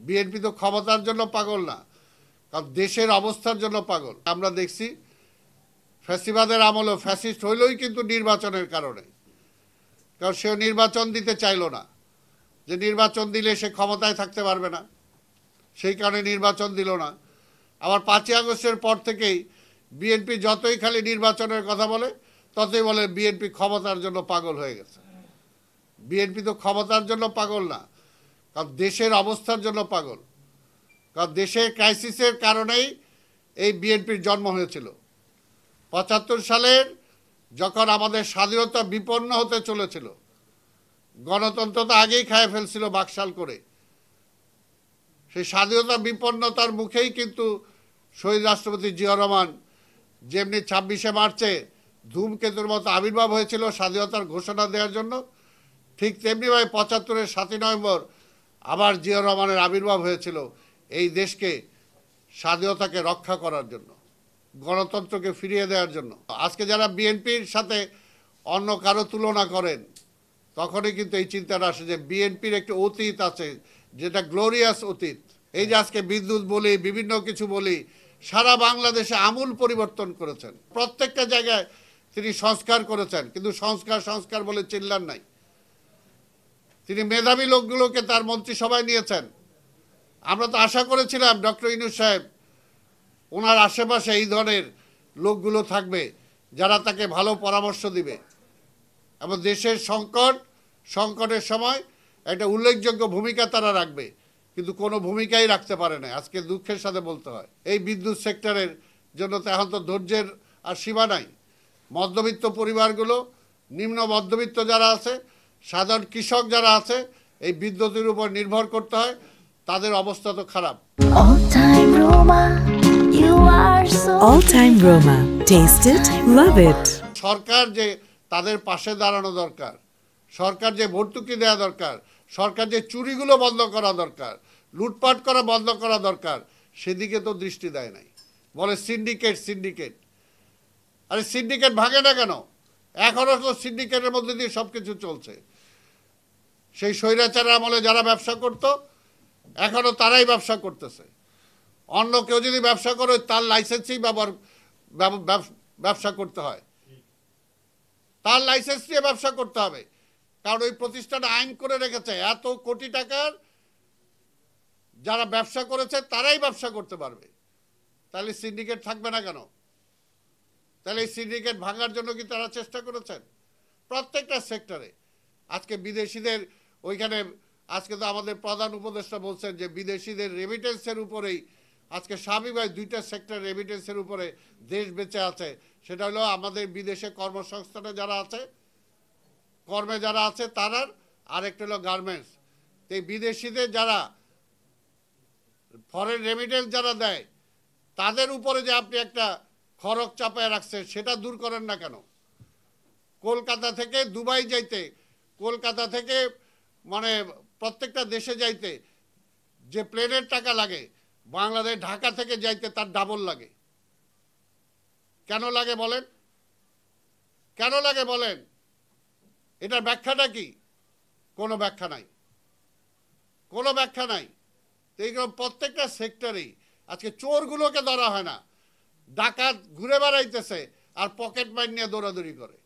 BNP তো ক্ষমতার জন্য পাগল না, কারণ দেশের অবস্থার জন্য পাগল। আমরা দেখছি ফ্যাসিবাদের আমলও ফ্যাসিস্ট হইলই কিন্তু নির্বাচনের কারণে, কারণ সেও নির্বাচন দিতে চাইল না, যে নির্বাচন দিলে সে ক্ষমতায় থাকতে পারবে না, সেই কারণে নির্বাচন দিল না। আবার 5ই আগস্টের পর থেকেই বিএনপি যতই খালি নির্বাচনের কথা বলে ততই বলে বিএনপি ক্ষমতার জন্য পাগল হয়ে গেছে। বিএনপি তো ক্ষমতার জন্য পাগল না, কারণ দেশের অবস্থার জন্য পাগল। কারণ দেশের ক্রাইসিসের কারণেই এই বিএনপির জন্ম হয়েছিল। 75 সালের যখন আমাদের স্বাধীনতা বিপন্ন হতে চলেছিল, গণতন্ত্র তো আগেই খায় ফেলছিল বাকশাল করে, সেই স্বাধীনতা বিপন্নতার মুখেই কিন্তু শহীদ রাষ্ট্রপতি জিয়াউর রহমান যেমনি 26শে মার্চে ধূমকেতুর মতো আবির্ভাব হয়েছিল স্বাধীনতার ঘোষণা দেওয়ার জন্য, ঠিক তেমনিভাবে 75-এর 7ই নভেম্বর আবার জিয়াউর রহমানের আবির্ভাব হয়েছিল এই দেশকে স্বাধীনতাকে রক্ষা করার জন্য, গণতন্ত্রকে ফিরিয়ে দেওয়ার জন্য। আজকে যারা বিএনপির সাথে অন্য কারো তুলনা করেন, তখনই কিন্তু এই চিন্তাটা আসে যে বিএনপির একটি অতীত আছে, যেটা গ্লোরিয়াস অতীত। এই যে আজকে বিদ্যুৎ বলি, বিভিন্ন কিছু বলি, সারা বাংলাদেশে আমূল পরিবর্তন করেছেন। প্রত্যেকটা জায়গায় তিনি সংস্কার করেছেন, কিন্তু সংস্কার সংস্কার বলে চিল্লান নাই। তিনি মেধাবী লোকগুলোকে তার মন্ত্রিসভায় নিয়েছেন। আমরা তো আশা করেছিলাম ডক্টর ইউনূস সাহেব ওনার আশেপাশে এই ধরনের লোকগুলো থাকবে যারা তাকে ভালো পরামর্শ দিবে এবং দেশের সংকটের সময় একটা উল্লেখযোগ্য ভূমিকা তারা রাখবে, কিন্তু কোনো ভূমিকাই রাখতে পারে না। আজকে দুঃখের সাথে বলতে হয়, এই বিদ্যুৎ সেক্টরের জন্য তো এখন তো ধৈর্যের আর সীমা নাই। মধ্যবিত্ত পরিবারগুলো, নিম্ন মধ্যবিত্ত যারা আছে, সাধারণ কৃষক যারা আছে, এই বিদ্যুতের উপর নির্ভর করতে হয়, তাদের অবস্থা তো খারাপ। All time Roma. Taste it, love it. সরকার যে তাদের পাশে দাঁড়ানো দরকার, সরকার যে ভর্তুকি দেওয়া দরকার, সরকার যে চুরিগুলো বন্ধ করা দরকার, লুটপাট করা বন্ধ করা দরকার, সেদিকে তো দৃষ্টি দেয় নাই। বলে সিন্ডিকেট। আরে সিন্ডিকেট ভাঙে না কেন? এখনও তো সিন্ডিকেটের মধ্যে দিয়ে সব কিছু চলছে। সেই স্বৈরাচারের আমলে যারা ব্যবসা করত, এখনও তারাই ব্যবসা করতেছে। অন্য কেউ যদি ব্যবসা করে তার লাইসেন্সেই ব্যবসা করতে হয়, তার লাইসেন্স নিয়ে ব্যবসা করতে হবে, কারণ ওই প্রতিষ্ঠান আইন করে রেখেছে এত কোটি টাকার যারা ব্যবসা করেছে তারাই ব্যবসা করতে পারবে। তাহলে সিন্ডিকেট থাকবে না কেন? তাহলে এই সিন্ডিকেট ভাঙার জন্য কি তারা চেষ্টা করেছেন? প্রত্যেকটা সেক্টরে। আজকে বিদেশিদের ওইখানে, আজকে তো আমাদের প্রধান উপদেষ্টা বলছেন যে বিদেশিদের রেমিটেন্সের উপরেই আজকে স্বাভাবিকভাবে 2টা সেক্টর রেমিটেন্সের উপরে দেশ বেঁচে আছে। সেটা হলো আমাদের বিদেশে কর্মসংস্থানে যারা আছে, কর্মে যারা আছে তারার, আরেকটা হলো গার্মেন্টস। এই বিদেশিদের যারা ফরেন রেমিটেন্স যারা দেয়, তাদের উপরে যে আপনি একটা খরচ চাপায় রাখছেন, সেটা দূর করেন না কেন? কলকাতা থেকে দুবাই যাইতে, কলকাতা থেকে মানে প্রত্যেকটা দেশে যাইতে যে প্লেনের টাকা লাগে, বাংলাদেশ ঢাকা থেকে যাইতে তার ডাবল লাগে। কেন লাগে বলেন? কেন লাগে বলেন? এটার ব্যাখ্যাটা কি? কোনো ব্যাখ্যা নাই, কোনো ব্যাখ্যা নাই। এইরকম প্রত্যেকটা সেক্টরেই আজকে চোরগুলোকে ধরা হয় না, ডাকাত ঘুরে বেড়াইতেছে আর পকেট মাইর নিয়ে দৌড়াদৌড়ি করে।